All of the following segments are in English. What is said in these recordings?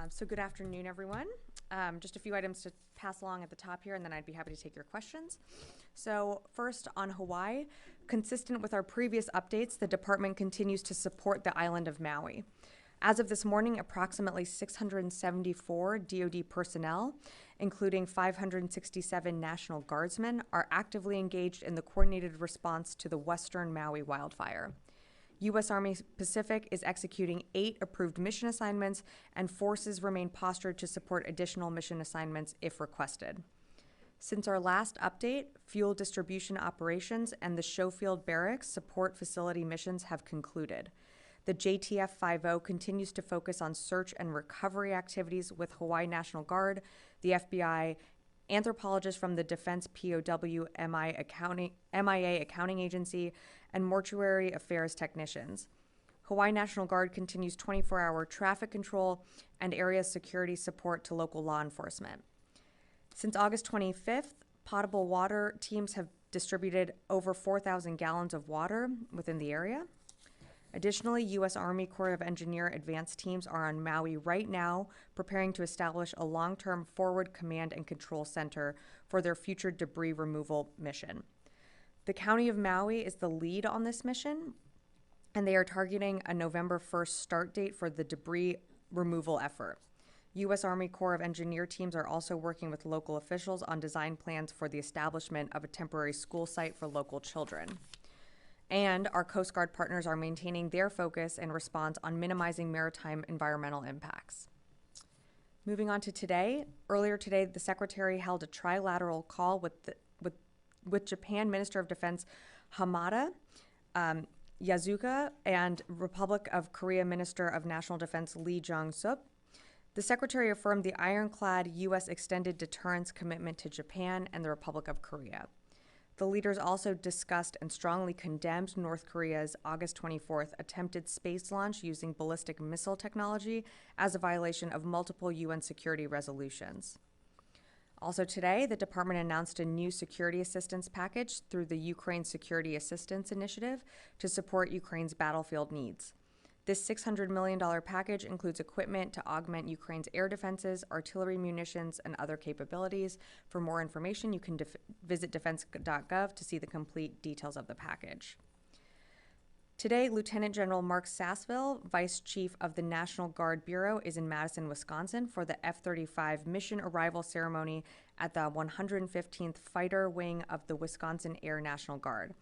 So good afternoon, everyone. Just a few items to pass along at the top here, and then I'd be happy to take your questions. So first, on Hawaii, consistent with our previous updates, the department continues to support the island of Maui. As of this morning, approximately 674 DoD personnel, including 567 National Guardsmen, are actively engaged in the coordinated response to the Western Maui wildfire. U.S. Army Pacific is executing 8 approved mission assignments, and forces remain postured to support additional mission assignments if requested. Since our last update, fuel distribution operations and the Schofield Barracks support facility missions have concluded. The JTF 50 continues to focus on search and recovery activities with Hawaii National Guard, the FBI, anthropologists from the Defense POW MIA Accounting Agency, and mortuary affairs technicians. Hawaii National Guard continues 24-hour traffic control and area security support to local law enforcement. Since August 25th, potable water teams have distributed over 4,000 gallons of water within the area. Additionally, U.S. Army Corps of Engineer advanced teams are on Maui right now, preparing to establish a long-term forward command and control center for their future debris removal mission. The County of Maui is the lead on this mission, and they are targeting a November 1st start date for the debris removal effort. U.S. Army Corps of Engineer teams are also working with local officials on design plans for the establishment of a temporary school site for local children. And our Coast Guard partners are maintaining their focus and response on minimizing maritime environmental impacts. Moving on to today, earlier today, the Secretary held a trilateral call with Japan Minister of Defense Hamada Yazuka and Republic of Korea Minister of National Defense Lee Jong-sup. The Secretary affirmed the ironclad U.S. extended deterrence commitment to Japan and the Republic of Korea. The leaders also discussed and strongly condemned North Korea's August 24th attempted space launch using ballistic missile technology as a violation of multiple UN security resolutions. Also today, the department announced a new security assistance package through the Ukraine Security Assistance Initiative to support Ukraine's battlefield needs. This $600 million package includes equipment to augment Ukraine's air defenses, artillery munitions, and other capabilities. For more information, you can visit defense.gov to see the complete details of the package. Today, Lieutenant General Mark Sassville, Vice Chief of the National Guard Bureau, is in Madison, Wisconsin for the F-35 mission arrival ceremony at the 115th Fighter Wing of the Wisconsin Air National Guard.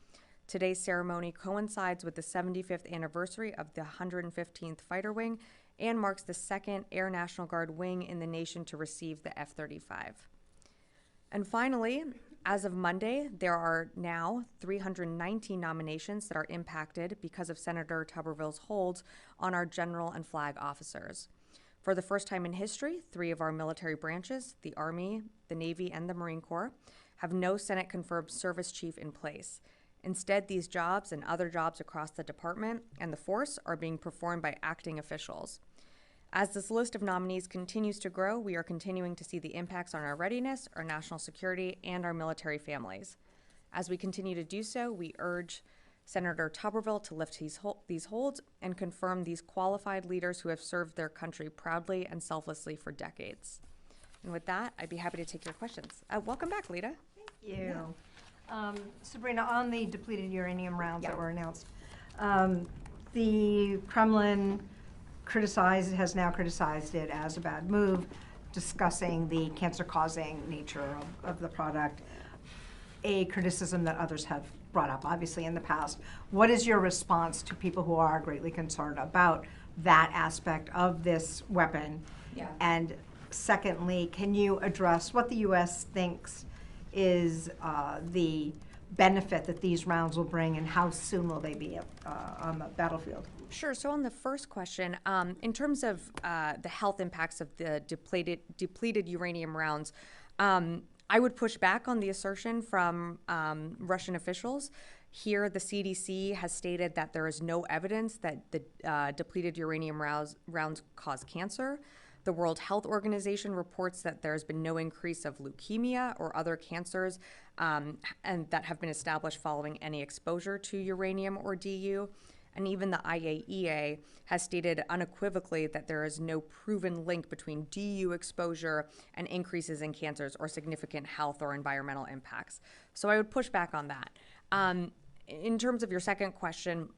Today's ceremony coincides with the 75th anniversary of the 115th Fighter Wing and marks the second Air National Guard wing in the nation to receive the F-35. And finally, as of Monday, there are now 319 nominations that are impacted because of Senator Tuberville's holds on our general and flag officers. For the first time in history, 3 of our military branches, the Army, the Navy, and the Marine Corps, have no Senate-confirmed service chief in place. Instead, these jobs and other jobs across the department and the force are being performed by acting officials. As this list of nominees continues to grow, we are continuing to see the impacts on our readiness, our national security, and our military families. As we continue to do so, we urge Senator Tuberville to lift these holds and confirm these qualified leaders who have served their country proudly and selflessly for decades. And with that, I'd be happy to take your questions. Welcome back, Lita. Thank you. Yeah. Sabrina, on the depleted uranium rounds that were announced, the Kremlin has now criticized it as a bad move, discussing the cancer-causing nature of the product, a criticism that others have brought up, obviously, in the past. What is your response to people who are greatly concerned about that aspect of this weapon? Yeah. And secondly, can you address what the U.S. thinks is the benefit that these rounds will bring, and how soon will they be on the battlefield? Sure. So on the first question, in terms of the health impacts of the depleted uranium rounds, I would push back on the assertion from Russian officials. Here, the CDC has stated that there is no evidence that the depleted uranium rounds cause cancer. The World Health Organization reports that there's been no increase of leukemia or other cancers and that have been established following any exposure to uranium or DU. And even the IAEA has stated unequivocally that there is no proven link between DU exposure and increases in cancers or significant health or environmental impacts. So I would push back on that. In terms of your second question,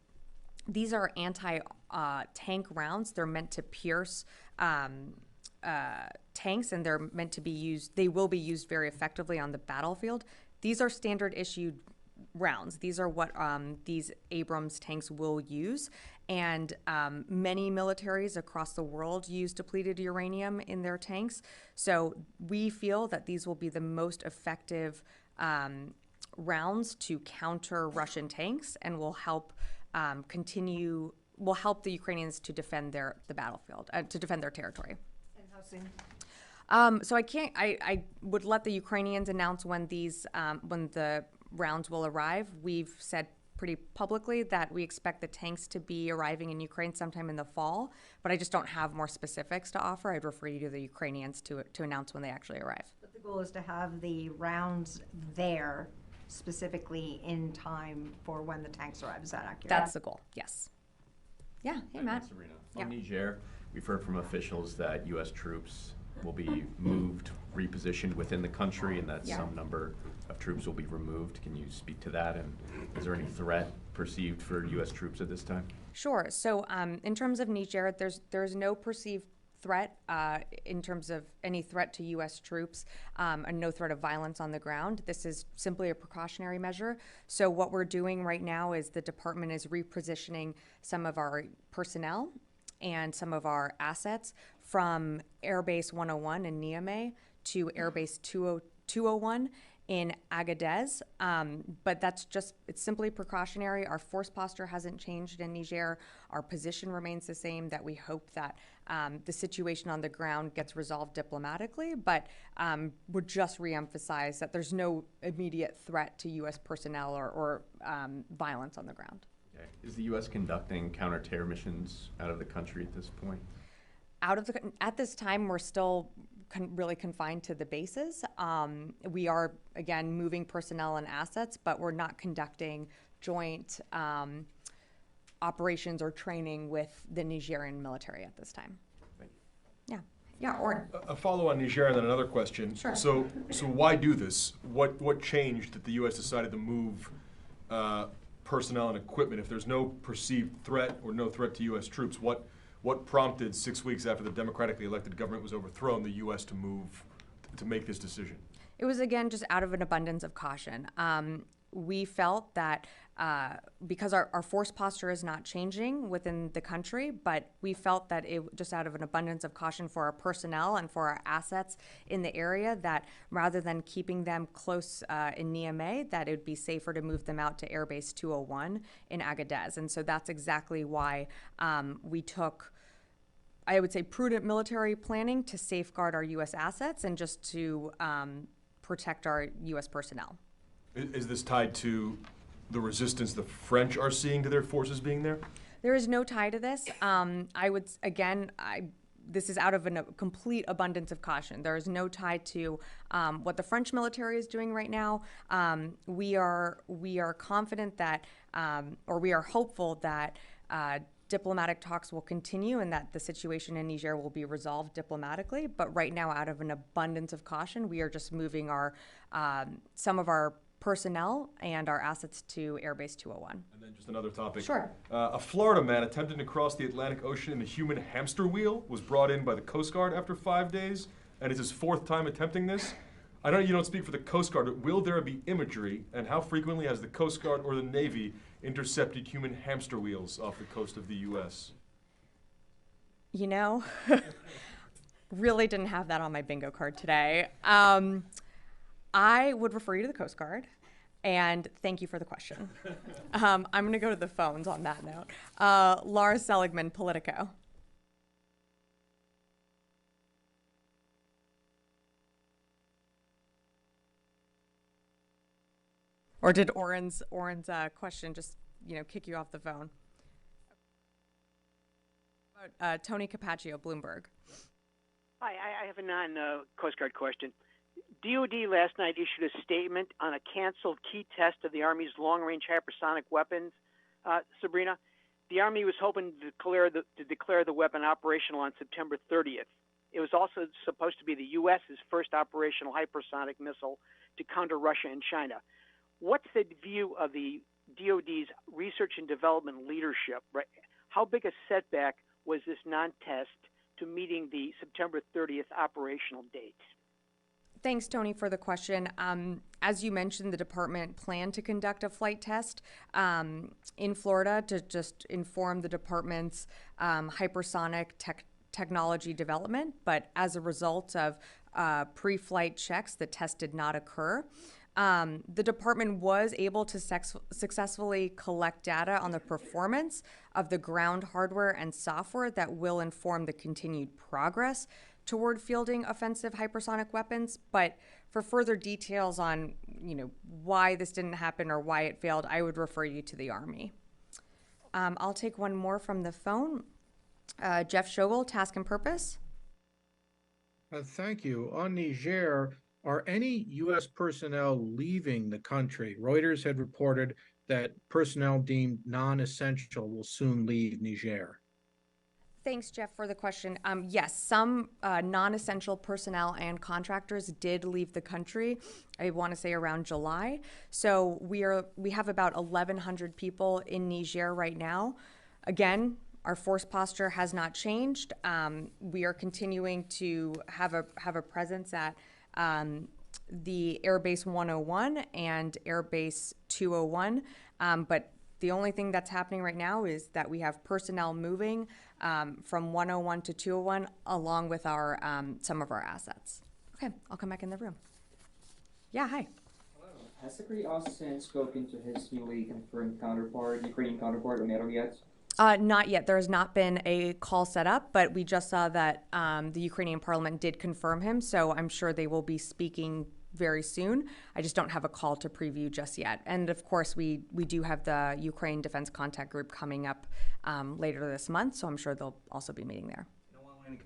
these are anti-tank rounds. They're meant to pierce tanks, and they're meant to be used, they will be used very effectively on the battlefield. These are standard issued rounds. These are what these Abrams tanks will use. And many militaries across the world use depleted uranium in their tanks. So we feel that these will be the most effective rounds to counter Russian tanks and will help will help the Ukrainians to defend the battlefield, to defend their territory. And how soon? So I would let the Ukrainians announce when when the rounds will arrive. We've said pretty publicly that we expect the tanks to be arriving in Ukraine sometime in the fall, but I just don't have more specifics to offer. I'd refer you to the Ukrainians to announce when they actually arrive. But the goal is to have the rounds there specifically in time for when the tanks arrive. Is that accurate? That's the goal, yes. Yeah, hey Matt. Sabrina. Yeah. On Niger, we've heard from officials that U.S. troops will be moved, repositioned within the country, and that some number of troops will be removed. Can you speak to that? And is there any threat perceived for U.S. troops at this time? Sure. So in terms of Niger, there's no perceived threat in terms of any threat to U.S. troops and no threat of violence on the ground. This is simply a precautionary measure. So what we're doing right now is the department is repositioning some of our personnel and some of our assets from Airbase 101 in Niamey to Airbase 201 in Agadez, but it's simply precautionary. Our force posture hasn't changed in Niger. Our position remains the same, that we hope that the situation on the ground gets resolved diplomatically, but would just reemphasize that there's no immediate threat to U.S. personnel or violence on the ground. Okay. Is the U.S. conducting counter-terror missions out of the country at this point? At this time, we're still really confined to the bases. We are, again, moving personnel and assets, but we're not conducting joint operations or training with the Nigerian military at this time. Thank you. Yeah, or A follow on Niger and then another question. Sure. So why do this? What changed that the U.S. decided to move personnel and equipment if there's no perceived threat or no threat to U.S. troops? What prompted 6 weeks after the democratically elected government was overthrown the U.S. to make this decision? it was, again, just out of an abundance of caution. We felt that because our force posture is not changing within the country, but we felt that it just out of an abundance of caution for our personnel and for our assets in the area, that rather than keeping them close in Niamey, that it would be safer to move them out to Airbase 201 in Agadez. And so that's exactly why we took, I would say, prudent military planning to safeguard our U.S. assets and just to protect our U.S. personnel. Is this tied to the resistance the French are seeing to their forces being there? There is no tie to this. This is out of a complete abundance of caution. There is no tie to what the French military is doing right now. We are confident that, or we are hopeful that diplomatic talks will continue and that the situation in Niger will be resolved diplomatically. But right now, out of an abundance of caution, we are just moving some of our personnel and our assets to Airbase 201. And then just another topic. Sure. A Florida man attempting to cross the Atlantic Ocean in a human hamster wheel was brought in by the Coast Guard after 5 days, and it's his fourth time attempting this. I know you don't speak for the Coast Guard, but will there be imagery, and how frequently has the Coast Guard or the Navy intercepted human hamster wheels off the coast of the U.S.? You know, really didn't have that on my bingo card today. I would refer you to the Coast Guard, and thank you for the question. I'm going to go to the phones on that note. Laura Seligman, Politico. Or did Oren's question just, kick you off the phone? Tony Capaccio, Bloomberg. Hi, I have a non-Coast Guard question. DOD last night issued a statement on a canceled key test of the Army's long-range hypersonic weapons. Sabrina, The Army was hoping to declare the weapon operational on September 30th. It was also supposed to be the U.S.'s first operational hypersonic missile to counter Russia and China. What's the view of the DoD's research and development leadership? Right? How big a setback was this non-test to meeting the September 30th operational date? Thanks, Tony, for the question. As you mentioned, the department planned to conduct a flight test in Florida to just inform the department's hypersonic technology development. But as a result of pre-flight checks, the test did not occur. The department was able to successfully collect data on the performance of the ground hardware and software that will inform the continued progress toward fielding offensive hypersonic weapons. But for further details on, why this didn't happen or why it failed, I would refer you to the Army. I'll take one more from the phone. Jeff Shogel, Task and Purpose. Thank you. On Niger, are any U.S. personnel leaving the country? Reuters had reported that personnel deemed non-essential will soon leave Niger. Thanks, Jeff, for the question. Yes, some non-essential personnel and contractors did leave the country. I want to say around July. So we have about 1,100 people in Niger right now. Again, our force posture has not changed. We are continuing to have a presence at the Air Base 101 and Air Base 201, but the only thing that's happening right now is that we have personnel moving from 101 to 201 along with our some of our assets. Okay, I'll come back in the room. Yeah, hi. Hello. Has Secretary Austin spoken to his newly confirmed Ukrainian counterpart, Romero yet? Not yet. There has not been a call set up, but we just saw that the Ukrainian parliament did confirm him, so I'm sure they will be speaking very soon. I just don't have a call to preview just yet. And of course, we do have the Ukraine Defense Contact Group coming up later this month, so I'm sure they'll also be meeting there.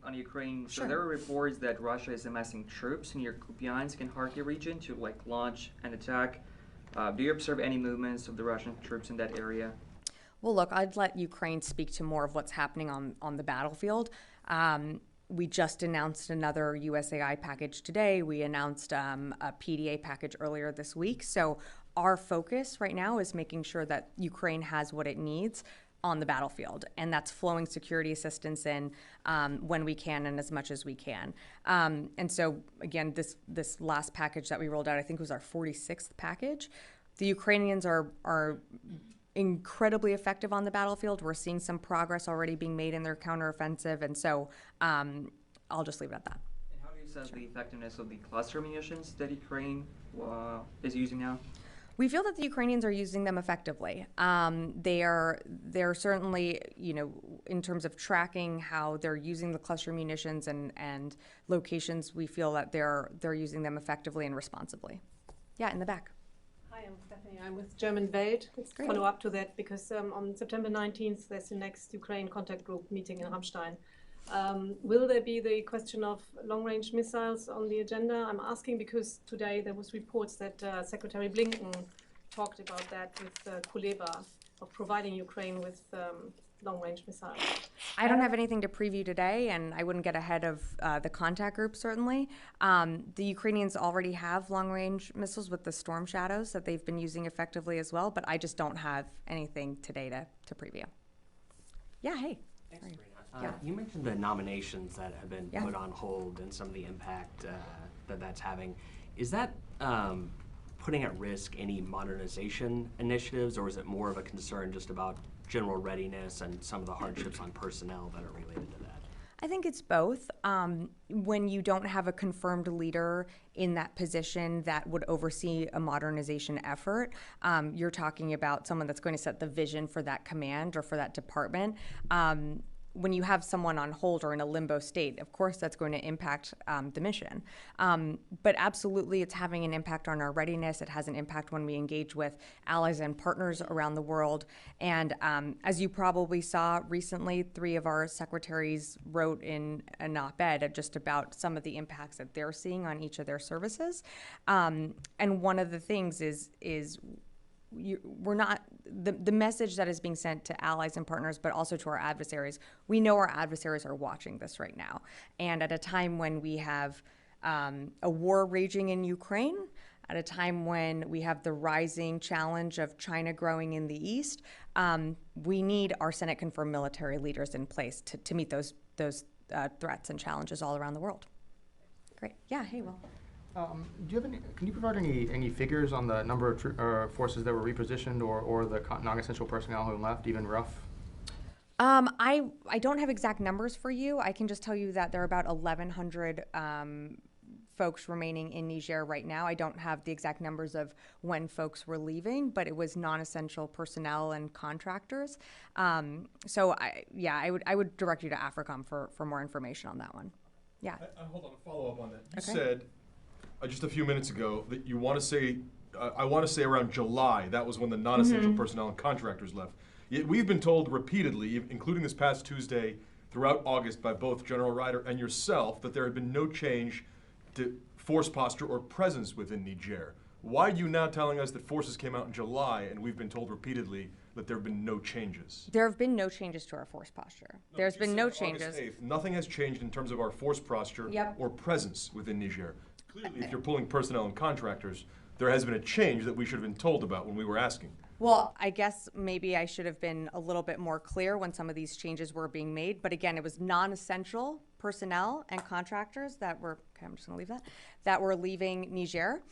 On Ukraine, Sure. so there are reports that Russia is amassing troops near Kupiansk and Kharkiv region to launch an attack. Do you observe any movements of the Russian troops in that area? Well, look, I'd let Ukraine speak to more of what's happening on the battlefield. We just announced another USAI package today. We announced a PDA package earlier this week. So our focus right now is making sure that Ukraine has what it needs on the battlefield, and that's flowing security assistance in when we can and as much as we can. And so, again, this last package that we rolled out, I think was our 46th package. The Ukrainians are incredibly effective on the battlefield. We're seeing some progress already being made in their counteroffensive, and so I'll just leave it at that. And how do you assess the effectiveness of the cluster munitions that Ukraine is using now? We feel that the Ukrainians are using them effectively. They're certainly, in terms of tracking how they're using the cluster munitions and locations, we feel that they're using them effectively and responsibly. Yeah, in the back. Hi, I'm Stephanie. I'm with German Welt. Let's Great. follow up to that because on September 19th, there's the next Ukraine contact group meeting in Ramstein. Will there be the question of long-range missiles on the agenda? I'm asking because today there was reports that Secretary Blinken talked about that with Kuleba of providing Ukraine with long-range missiles. I don't have anything to preview today, and I wouldn't get ahead of the contact group, certainly. The Ukrainians already have long-range missiles with the Storm Shadows that they've been using effectively as well, but I just don't have anything today to preview. Yeah, hey. Thanks, Sabrina. Yeah. You mentioned the nominations that have been Yeah. put on hold and some of the impact that's having. Is that putting at risk any modernization initiatives, or is it more of a concern just about general readiness and some of the hardships on personnel that are related to that? I think it's both. When you don't have a confirmed leader in that position that would oversee a modernization effort, you're talking about someone that's going to set the vision for that command or for that department. When you have someone on hold or in a limbo state, of course that's going to impact the mission. But absolutely, it's having an impact on our readiness. It has an impact when we engage with allies and partners around the world. And as you probably saw recently, 3 of our secretaries wrote in an op-ed just about some of the impacts that they're seeing on each of their services. And one of the things is we're not, the message that is being sent to allies and partners, but also to our adversaries, we know our adversaries are watching this right now. And at a time when we have a war raging in Ukraine, at a time when we have the rising challenge of China growing in the east, we need our Senate-confirmed military leaders in place to meet those threats and challenges all around the world. Great. Yeah, hey, Will. Do you have can you provide any figures on the number of forces that were repositioned or the non-essential personnel who left, even rough? I don't have exact numbers for you. I can just tell you that there are about 1,100 folks remaining in Niger right now. I don't have the exact numbers of when folks were leaving, but it was non-essential personnel and contractors. So I would direct you to AFRICOM for more information on that one. Yeah. Hold on, a follow-up on that. You Okay. said just a few minutes ago that you want to say, I want to say around July, that was when the non-essential personnel and contractors left. Yet we've been told repeatedly, including this past Tuesday, throughout August by both General Ryder and yourself, that there had been no change to force posture or presence within Niger. Why are you now telling us that forces came out in July and we've been told repeatedly that there have been no changes? There have been no changes to our force posture. There's You been said no on August changes. 8th, nothing has changed in terms of our force posture Yep. or presence within Niger. Clearly, if you're pulling personnel and contractors, there has been a change that we should have been told about when we were asking. Well, I guess maybe I should have been a little bit more clear when some of these changes were being made. But again, it was non-essential personnel and contractors that were, okay, I'm just gonna leave that were leaving Niger.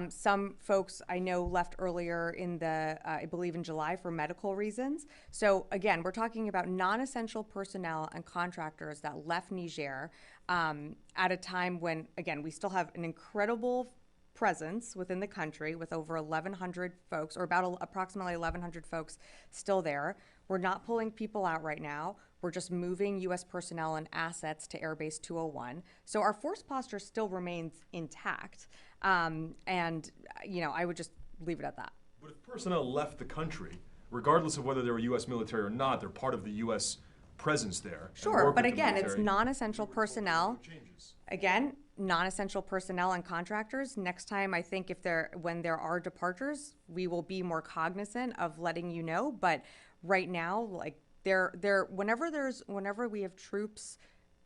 Some folks I know left earlier in I believe in July for medical reasons. So again, we're talking about non-essential personnel and contractors that left Niger at a time when, again, we still have an incredible presence within the country with over 1,100 folks, or about approximately 1,100 folks still there. We're not pulling people out right now. We're just moving U.S. personnel and assets to Air Base 201. So our force posture still remains intact. And, I would just leave it at that. But if personnel left the country, regardless of whether they were U.S. military or not, they're part of the U.S. presence there. and Sure, work but with the again, it's military. non-essential personnel. Changes. Again, non-essential personnel and contractors. Next time, I think when there are departures, we will be more cognizant of letting you know. But right now, like whenever we have troops,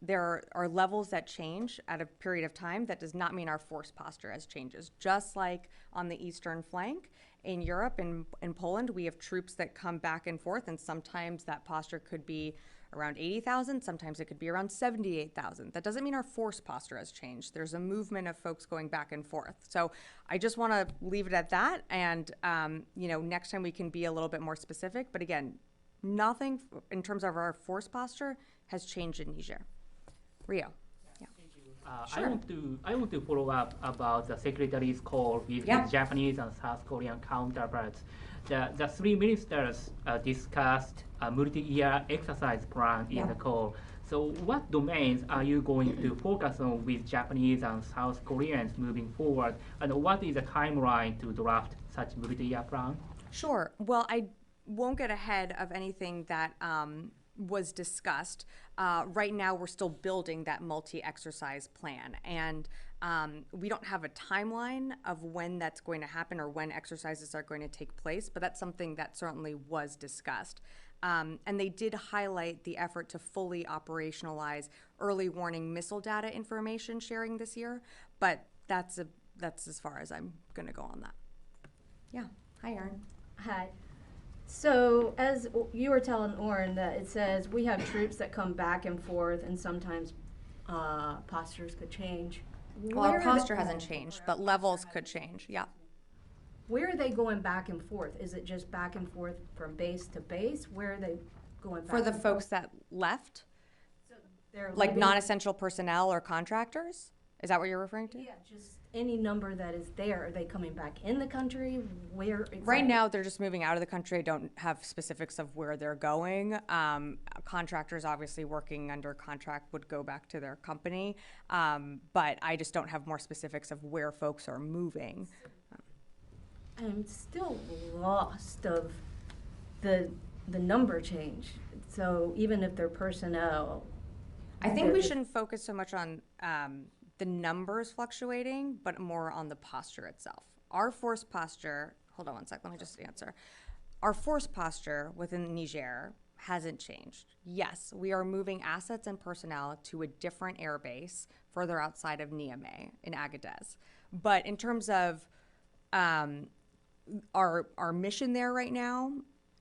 there are levels that change at a period of time. That does not mean our force posture has changes. Just like on the eastern flank in Europe and in Poland, we have troops that come back and forth, and sometimes that posture could be around 80,000, sometimes it could be around 78,000. That doesn't mean our force posture has changed. There's a movement of folks going back and forth. So I just want to leave it at that, and next time we can be a little bit more specific. But again, nothing in terms of our force posture has changed in Niger. Rio. Yeah. Sure. I want to follow up about the secretary's call with Yeah. his Japanese and South Korean counterparts. The three ministers discussed a multi-year exercise plan in Yeah. the call. So what domains are you going to focus on with Japanese and South Koreans moving forward? And what is the timeline to draft such multi-year plan? Sure. Well, I won't get ahead of anything that was discussed. Right now, we're still building that multi-exercise plan, and we don't have a timeline of when that's going to happen or when exercises are going to take place, but that's something that certainly was discussed. And they did highlight the effort to fully operationalize early warning missile data information sharing this year, but that's as far as I'm going to go on that. Yeah. Hi, Erin. Hi. So as you were telling Oren that it says we have troops that come back and forth and sometimes postures could change. Well, Where our are posture they- hasn't changed, but levels could change. Yeah. Where are they going back and forth? Is it just back and forth from base to base? Where are they going back? For the and folks that left, forth? They're like leaving- non-essential personnel or contractors? Is that what you're referring to? Yeah, just any number that is there. Are they coming back in the country? Where exactly? Right now, they're just moving out of the country. I don't have specifics of where they're going. Contractors obviously working under contract would go back to their company, but I just don't have more specifics of where folks are moving. I'm still lost of the number change. So even if they're personnel, I think they're we just- shouldn't focus so much on the numbers fluctuating, but more on the posture itself. Our force posture hold on one sec, let me just answer. Our force posture within Niger hasn't changed. Yes, we are moving assets and personnel to a different air base further outside of Niamey in Agadez. But in terms of our mission there right now,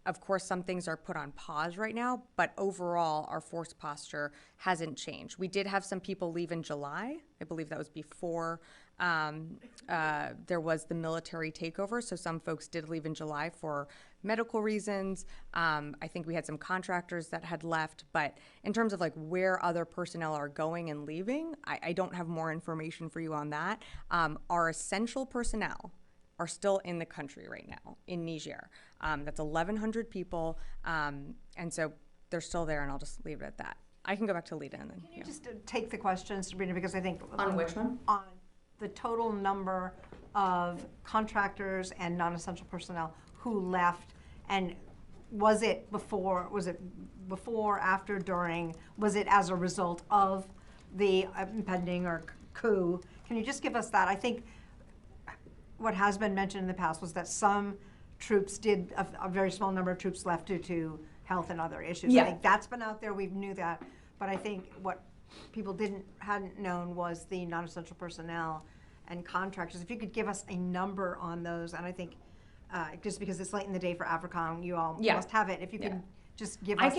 of course, some things are put on pause right now, but overall, our force posture hasn't changed. We did have some people leave in July. I believe that was before there was the military takeover. So some folks did leave in July for medical reasons. I think we had some contractors that had left. But in terms of like where other personnel are going and leaving, I don't have more information for you on that. Our essential personnel are still in the country right now in Niger. That's 1,100 people, and so they're still there, and I'll just leave it at that. I can go back to Lita and then. Can you just take the question, Sabrina, because I think On which one? On the total number of contractors and non-essential personnel who left, and was it before, after, during, was it as a result of the impending or coup? Can you just give us that? I think what has been mentioned in the past was that some troops did, a very small number of troops left due to health and other issues. Yeah. I think that's been out there, we knew that, but I think what people hadn't known was the non-essential personnel and contractors. If you could give us a number on those, and I think just because it's late in the day for AFRICOM, you all must have it. If you can just give us,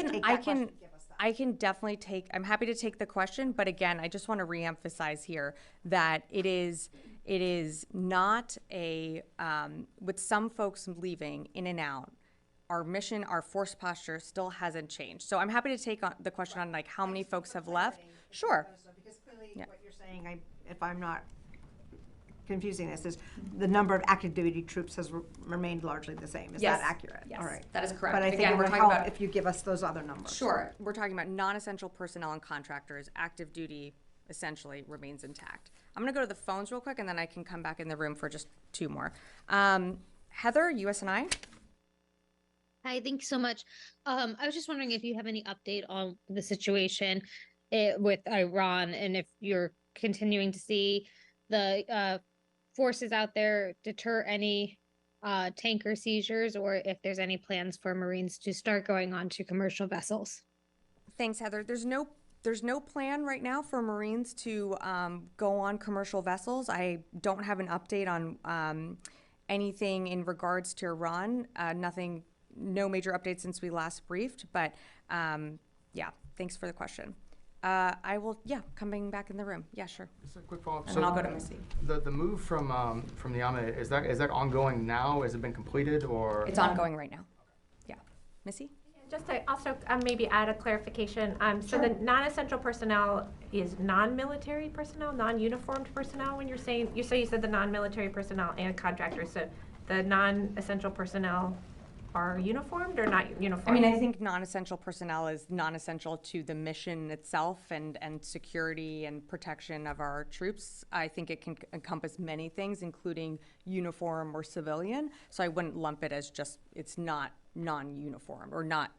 I can definitely I'm happy to take the question, but again, I just want to reemphasize here that it is not a, with some folks leaving in and out, our mission, our force posture still hasn't changed. So I'm happy to take on the question on like how many folks have left. Sure. Because clearly what you're saying, if I'm not confusing this, is the number of active duty troops has remained largely the same. Is that accurate? Yes, all right. that is correct. But I think Again, it would we're talking help about, if you give us those other numbers. Sure. We're talking about non-essential personnel and contractors. Active duty essentially remains intact. I'm going to go to the phones real quick, and then I can come back in the room for just two more. Heather, USNI. Hi, thanks so much. I was just wondering if you have any update on the situation with Iran, and if you're continuing to see the forces out there deter any tanker seizures, or if there's any plans for Marines to start going on to commercial vessels. Thanks, Heather. There's no plan right now for Marines to go on commercial vessels. I don't have an update on anything in regards to Iran. No major updates since we last briefed, but yeah, thanks for the question. I will, coming back in the room. Yeah, sure. Just a quick follow-up. And then I'll go to Missy. The move from Niamey, is that ongoing now? Has it been completed, or? It's ongoing right now. Yeah. Missy? Just to also maybe add a clarification. So the non-essential personnel is non-military personnel, non-uniformed personnel. When you said the non-military personnel and contractors. So the non-essential personnel are uniformed or not uniformed? I mean, I think non-essential personnel is non-essential to the mission itself and security and protection of our troops. I think it can encompass many things, including uniform or civilian. So I wouldn't lump it as just, it's not non-uniform or not,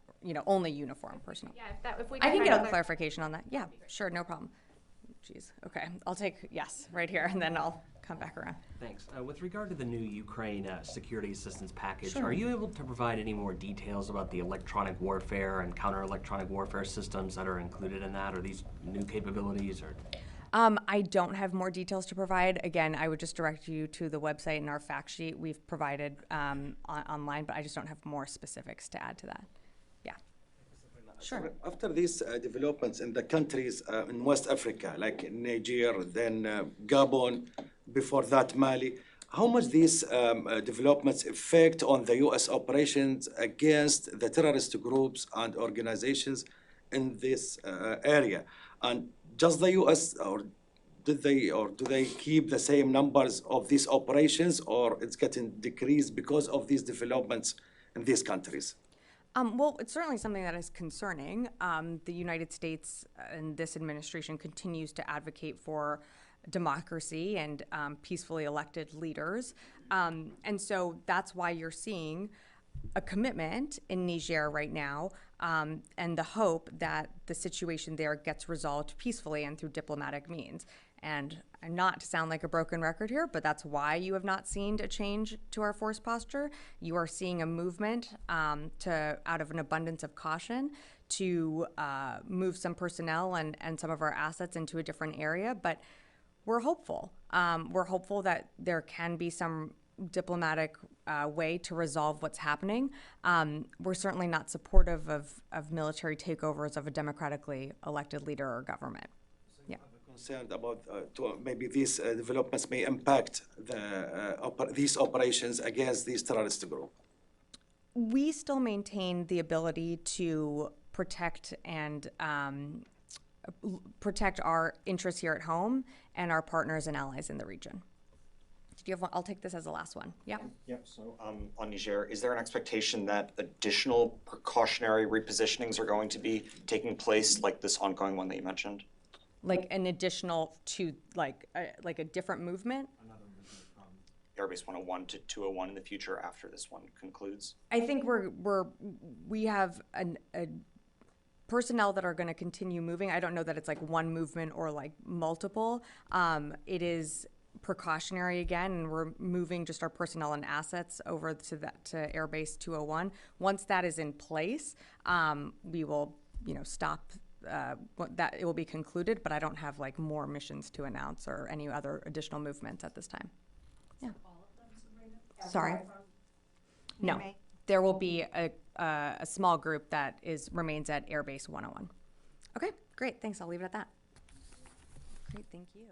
only uniform personnel. Yeah, if we I can get a clarification on that. Yeah, sure, no problem. Jeez, okay, I'll take yes right here, and then I'll come back around. Thanks. With regard to the new Ukraine security assistance package, Sure. Are you able to provide any more details about the electronic warfare and counter-electronic warfare systems that are included in that? Are these new capabilities or? I don't have more details to provide. Again, I would just direct you to the website and our fact sheet we've provided online, but I just don't have more specifics to add to that. Yeah. Sure. After these developments in the countries in West Africa, like Niger, then Gabon, before that Mali, how much these developments affect on the U.S. operations against the terrorist groups and organizations in this area? And does the U.S. or do they keep the same numbers of these operations, or it's getting decreased because of these developments in these countries? Well, it's certainly something that is concerning. The United States and this administration continues to advocate for democracy and peacefully elected leaders. And so that's why you're seeing a commitment in Niger right now and the hope that the situation there gets resolved peacefully and through diplomatic means. and not to sound like a broken record here, but that's why you have not seen a change to our force posture. You are seeing a movement out of an abundance of caution to move some personnel and some of our assets into a different area. But we're hopeful. We're hopeful that there can be some diplomatic way to resolve what's happening. We're certainly not supportive of military takeovers of a democratically elected leader or government. Yeah. Concerned about maybe these developments may impact these operations against these terrorist groups? We still maintain the ability to protect and protect our interests here at home and our partners and allies in the region. Did you have one? I'll take this as the last one. Yeah. Yep. So on Niger, is there an expectation that additional precautionary repositionings are going to be taking place, like this ongoing one that you mentioned? Like an additional to like a different movement? Airbase 101 to 201 in the future after this one concludes? I think we have a personnel that are going to continue moving. I don't know that it's like one movement or like multiple. It is precautionary again, and we're moving just our personnel and assets over to Airbase 201. Once that is in place, we will, stop. That it will be concluded, but I don't have like more missions to announce or any other additional movements at this time. Yeah. Sorry. No, there will be a small group that remains at Airbase 101. Okay, great. Thanks. I'll leave it at that. Great. Thank you.